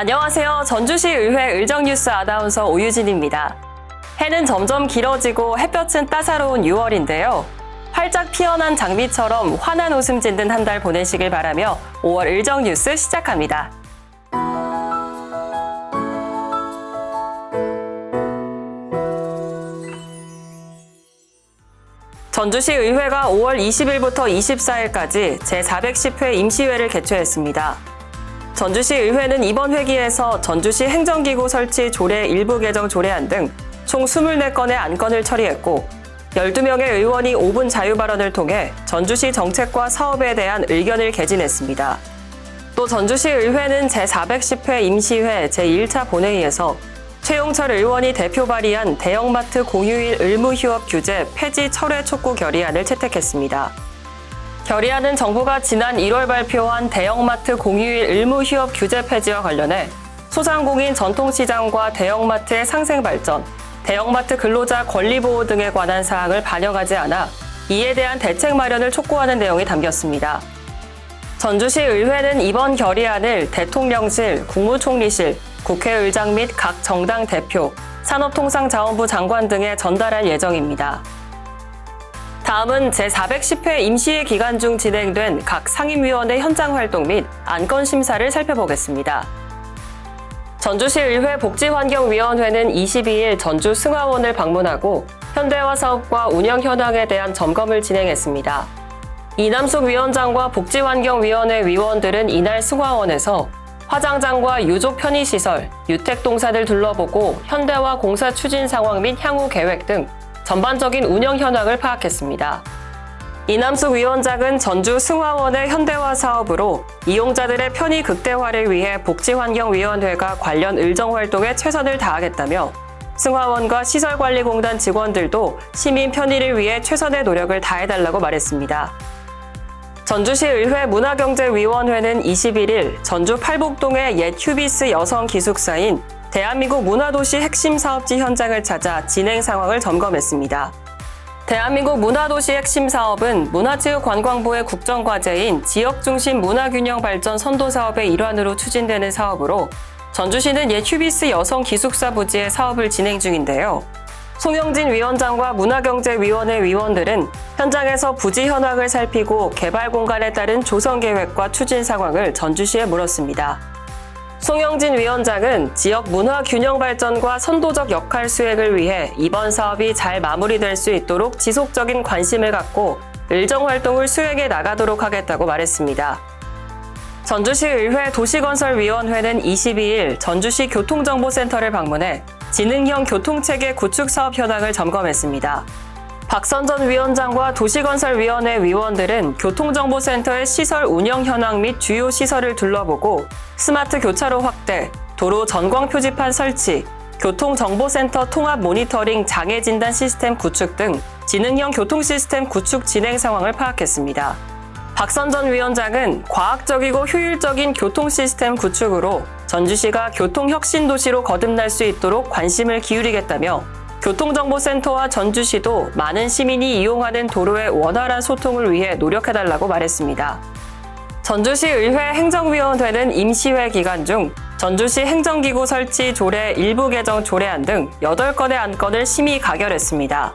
안녕하세요. 전주시 의회 의정뉴스 아나운서 오유진입니다. 해는 점점 길어지고 햇볕은 따사로운 6월인데요. 활짝 피어난 장미처럼 환한 웃음 짓는 한 달 보내시길 바라며 5월 의정뉴스 시작합니다. 전주시 의회가 5월 20일부터 24일까지 제410회 임시회를 개최했습니다. 전주시 의회는 이번 회기에서 전주시 행정기구 설치 조례 일부 개정 조례안 등 총 24건의 안건을 처리했고 12명의 의원이 5분 자유 발언을 통해 전주시 정책과 사업에 대한 의견을 개진했습니다. 또 전주시 의회는 제410회 임시회 제1차 본회의에서 최용철 의원이 대표 발의한 대형마트 공휴일 의무휴업 규제 폐지 철회 촉구 결의안을 채택했습니다. 결의안은 정부가 지난 1월 발표한 대형마트 공휴일 의무휴업 규제 폐지와 관련해 소상공인 전통시장과 대형마트의 상생 발전, 대형마트 근로자 권리 보호 등에 관한 사항을 반영하지 않아 이에 대한 대책 마련을 촉구하는 내용이 담겼습니다. 전주시 의회는 이번 결의안을 대통령실, 국무총리실, 국회의장 및 각 정당 대표, 산업통상자원부 장관 등에 전달할 예정입니다. 다음은 제410회 임시회 기간 중 진행된 각 상임위원회 현장 활동 및 안건 심사를 살펴보겠습니다. 전주시 의회 복지환경위원회는 22일 전주 승하원을 방문하고 현대화 사업과 운영 현황에 대한 점검을 진행했습니다. 이남숙 위원장과 복지환경위원회 위원들은 이날 승하원에서 화장장과 유족 편의시설, 유택동산을 둘러보고 현대화 공사 추진 상황 및 향후 계획 등 전반적인 운영 현황을 파악했습니다. 이남숙 위원장은 전주 승하원의 현대화 사업으로 이용자들의 편의 극대화를 위해 복지환경위원회가 관련 의정활동에 최선을 다하겠다며 승하원과 시설관리공단 직원들도 시민 편의를 위해 최선의 노력을 다해달라고 말했습니다. 전주시 의회 문화경제위원회는 21일 전주 팔복동의 옛 휴비스 여성 기숙사인 대한민국 문화도시 핵심 사업지 현장을 찾아 진행 상황을 점검했습니다. 대한민국 문화도시 핵심 사업은 문화체육관광부의 국정과제인 지역중심 문화균형 발전 선도 사업의 일환으로 추진되는 사업으로 전주시는 옛 휴비스 여성 기숙사 부지의 사업을 진행 중인데요. 송영진 위원장과 문화경제위원회 위원들은 현장에서 부지 현황을 살피고 개발 공간에 따른 조성 계획과 추진 상황을 전주시에 물었습니다. 송영진 위원장은 지역 문화 균형 발전과 선도적 역할 수행을 위해 이번 사업이 잘 마무리될 수 있도록 지속적인 관심을 갖고 일정 활동을 수행해 나가도록 하겠다고 말했습니다. 전주시 의회 도시건설위원회는 22일 전주시 교통정보센터를 방문해 지능형 교통체계 구축 사업 현황을 점검했습니다. 박선전 위원장과 도시건설위원회 위원들은 교통정보센터의 시설 운영 현황 및 주요 시설을 둘러보고 스마트 교차로 확대, 도로 전광 표지판 설치, 교통정보센터 통합 모니터링 장애 진단 시스템 구축 등 지능형 교통 시스템 구축 진행 상황을 파악했습니다. 박선전 위원장은 과학적이고 효율적인 교통 시스템 구축으로 전주시가 교통혁신도시로 거듭날 수 있도록 관심을 기울이겠다며 교통정보센터와 전주시도 많은 시민이 이용하는 도로의 원활한 소통을 위해 노력해달라고 말했습니다. 전주시 의회 행정위원회는 임시회 기간 중 전주시 행정기구 설치 조례 일부 개정 조례안 등 8건의 안건을 심의 가결했습니다.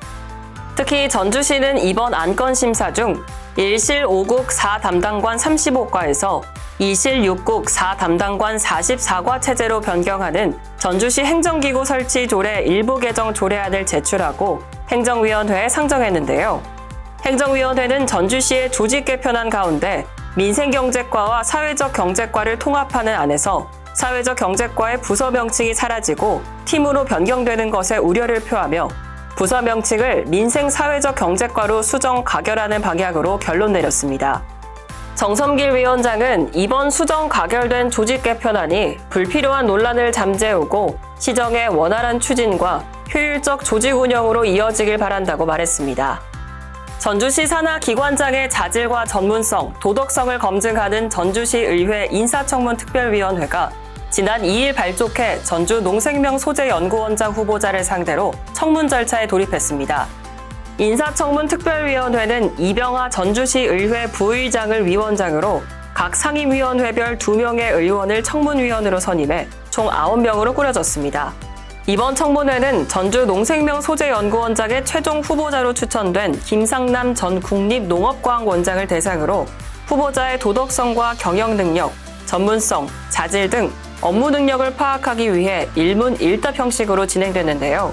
특히 전주시는 이번 안건 심사 중 1실 5국 4담당관 35과에서 2실 6국 4담당관 44과 체제로 변경하는 전주시 행정기구 설치 조례 일부 개정 조례안을 제출하고 행정위원회에 상정했는데요. 행정위원회는 전주시의 조직 개편안 가운데 민생경제과와 사회적 경제과를 통합하는 안에서 사회적 경제과의 부서 명칭이 사라지고 팀으로 변경되는 것에 우려를 표하며 부서 명칭을 민생사회적 경제과로 수정 가결하는 방향으로 결론 내렸습니다. 정섬길 위원장은 이번 수정 가결된 조직 개편안이 불필요한 논란을 잠재우고 시정의 원활한 추진과 효율적 조직 운영으로 이어지길 바란다고 말했습니다. 전주시 산하 기관장의 자질과 전문성, 도덕성을 검증하는 전주시 의회 인사청문특별위원회가 지난 2일 발족해 전주 농생명 소재연구원장 후보자를 상대로 청문 절차에 돌입했습니다. 인사청문특별위원회는 이병하 전주시 의회 부의장을 위원장으로 각 상임위원회별 2명의 의원을 청문위원으로 선임해 총 9명으로 꾸려졌습니다. 이번 청문회는 전주 농생명 소재연구원장의 최종 후보자로 추천된 김상남 전 국립농업과학원장을 대상으로 후보자의 도덕성과 경영 능력, 전문성, 자질 등 업무 능력을 파악하기 위해 일문일답 형식으로 진행됐는데요.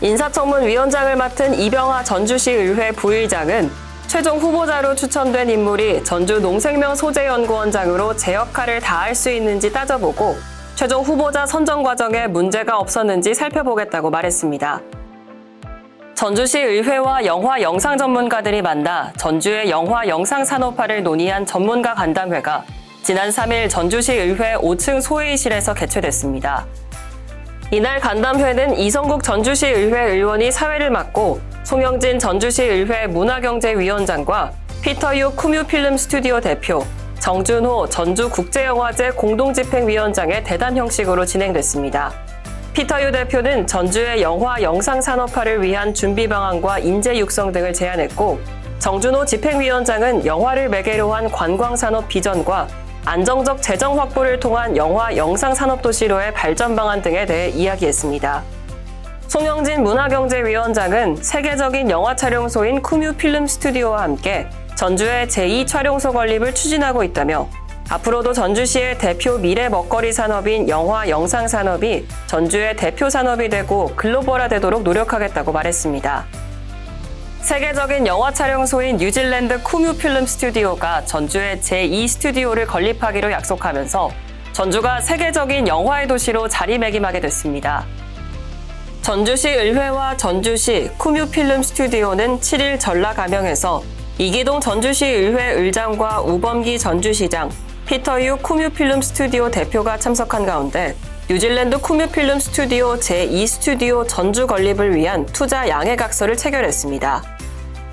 인사청문위원장을 맡은 이병하 전주시의회 부의장은 최종 후보자로 추천된 인물이 전주 농생명 소재연구원장으로 제 역할을 다할 수 있는지 따져보고 최종 후보자 선정 과정에 문제가 없었는지 살펴보겠다고 말했습니다. 전주시 의회와 영화 영상 전문가들이 만나 전주의 영화 영상 산업화를 논의한 전문가 간담회가 지난 3일 전주시 의회 5층 소회의실에서 개최됐습니다. 이날 간담회는 이성국 전주시 의회 의원이 사회를 맡고 송영진 전주시 의회 문화경제위원장과 피터유 쿠뮤필름 스튜디오 대표, 정준호 전주국제영화제 공동집행위원장의 대담 형식으로 진행됐습니다. 피터유 대표는 전주의 영화 영상 산업화를 위한 준비 방안과 인재 육성 등을 제안했고, 정준호 집행위원장은 영화를 매개로 한 관광산업 비전과 안정적 재정 확보를 통한 영화 영상 산업 도시로의 발전 방안 등에 대해 이야기했습니다. 송영진 문화경제위원장은 세계적인 영화 촬영소인 쿠뮤필름 스튜디오와 함께 전주의 제2 촬영소 건립을 추진하고 있다며 앞으로도 전주시의 대표 미래 먹거리 산업인 영화 영상 산업이 전주의 대표 산업이 되고 글로벌화되도록 노력하겠다고 말했습니다. 세계적인 영화 촬영소인 뉴질랜드 쿠뮤필름 스튜디오가 전주의 제2 스튜디오를 건립하기로 약속하면서 전주가 세계적인 영화의 도시로 자리매김하게 됐습니다. 전주시 의회와 전주시 쿠뮤필름 스튜디오는 7일 전라감영에서 이기동 전주시 의회 의장과 우범기 전주시장, 피터유 쿠뮤필름 스튜디오 대표가 참석한 가운데 뉴질랜드 쿠뮤필름 스튜디오 제2 스튜디오 전주 건립을 위한 투자 양해각서를 체결했습니다.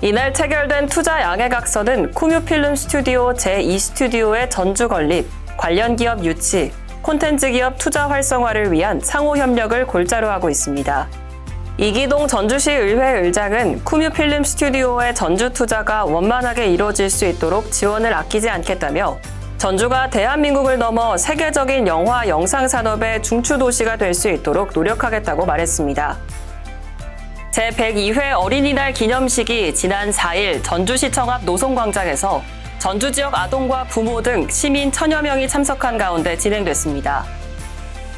이날 체결된 투자 양해각서는 쿠뮤필름 스튜디오 제2 스튜디오의 전주 건립, 관련 기업 유치, 콘텐츠 기업 투자 활성화를 위한 상호 협력을 골자로 하고 있습니다. 이기동 전주시 의회 의장은 쿠뮤필름 스튜디오의 전주 투자가 원만하게 이루어질 수 있도록 지원을 아끼지 않겠다며 전주가 대한민국을 넘어 세계적인 영화 영상 산업의 중추 도시가 될 수 있도록 노력하겠다고 말했습니다. 제102회 어린이날 기념식이 지난 4일 전주시청 앞 노송광장에서 전주 지역 아동과 부모 등 시민 1000여 명이 참석한 가운데 진행됐습니다.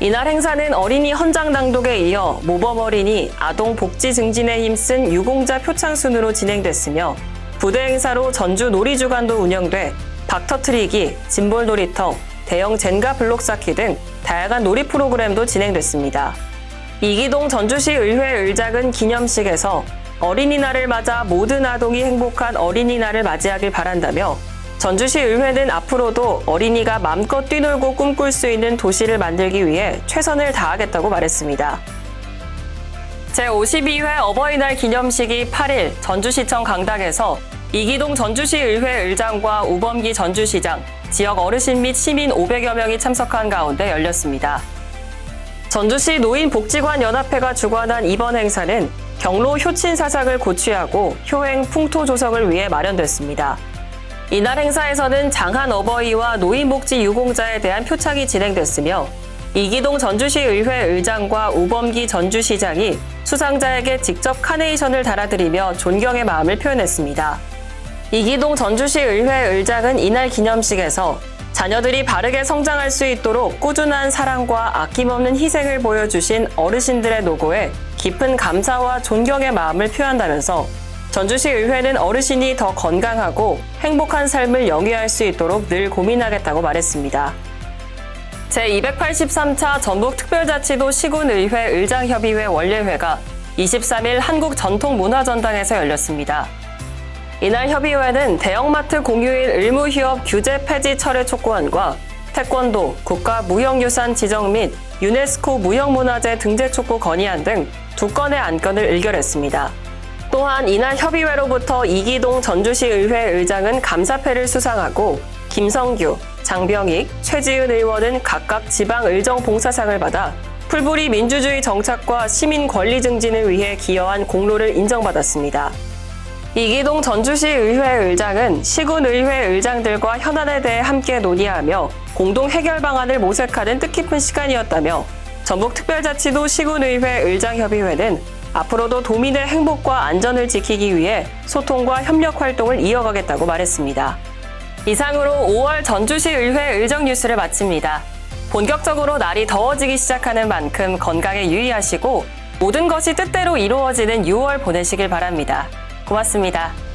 이날 행사는 어린이 헌장 낭독에 이어 모범 어린이 아동 복지 증진에 힘쓴 유공자 표창 순으로 진행됐으며 부대 행사로 전주 놀이주간도 운영돼 박터트리기, 짐볼 놀이터, 대형 젠가 블록 쌓기 등 다양한 놀이 프로그램도 진행됐습니다. 이기동 전주시 의회 의장은 기념식에서 어린이날을 맞아 모든 아동이 행복한 어린이날을 맞이하길 바란다며 전주시 의회는 앞으로도 어린이가 맘껏 뛰놀고 꿈꿀 수 있는 도시를 만들기 위해 최선을 다하겠다고 말했습니다. 제52회 어버이날 기념식이 8일 전주시청 강당에서 이기동 전주시 의회 의장과 우범기 전주시장, 지역 어르신 및 시민 500여 명이 참석한 가운데 열렸습니다. 전주시 노인복지관연합회가 주관한 이번 행사는 경로 효친 사상을 고취하고 효행 풍토 조성을 위해 마련됐습니다. 이날 행사에서는 장한 어버이와 노인복지 유공자에 대한 표창이 진행됐으며 이기동 전주시 의회 의장과 우범기 전주시장이 수상자에게 직접 카네이션을 달아드리며 존경의 마음을 표현했습니다. 이기동 전주시 의회 의장은 이날 기념식에서 자녀들이 바르게 성장할 수 있도록 꾸준한 사랑과 아낌없는 희생을 보여주신 어르신들의 노고에 깊은 감사와 존경의 마음을 표한다면서 전주시 의회는 어르신이 더 건강하고 행복한 삶을 영위할 수 있도록 늘 고민하겠다고 말했습니다. 제283차 전북특별자치도 시군의회 의장협의회 원례회가 23일 한국전통문화전당에서 열렸습니다. 이날 협의회는 대형마트 공휴일 의무휴업 규제 폐지 철회 촉구안과 태권도, 국가무형유산 지정 및 유네스코 무형문화재 등재 촉구 건의안 등 2건의 안건을 의결했습니다. 또한 이날 협의회로부터 이기동 전주시의회 의장은 감사패를 수상하고 김성규, 장병익, 최지은 의원은 각각 지방의정봉사상을 받아 풀뿌리 민주주의 정착과 시민 권리 증진을 위해 기여한 공로를 인정받았습니다. 이기동 전주시 의회 의장은 시군 의회 의장들과 현안에 대해 함께 논의하며 공동 해결 방안을 모색하는 뜻깊은 시간이었다며 전북특별자치도 시군의회 의장협의회는 앞으로도 도민의 행복과 안전을 지키기 위해 소통과 협력 활동을 이어가겠다고 말했습니다. 이상으로 5월 전주시 의회 의정 뉴스를 마칩니다. 본격적으로 날이 더워지기 시작하는 만큼 건강에 유의하시고 모든 것이 뜻대로 이루어지는 6월 보내시길 바랍니다. 고맙습니다.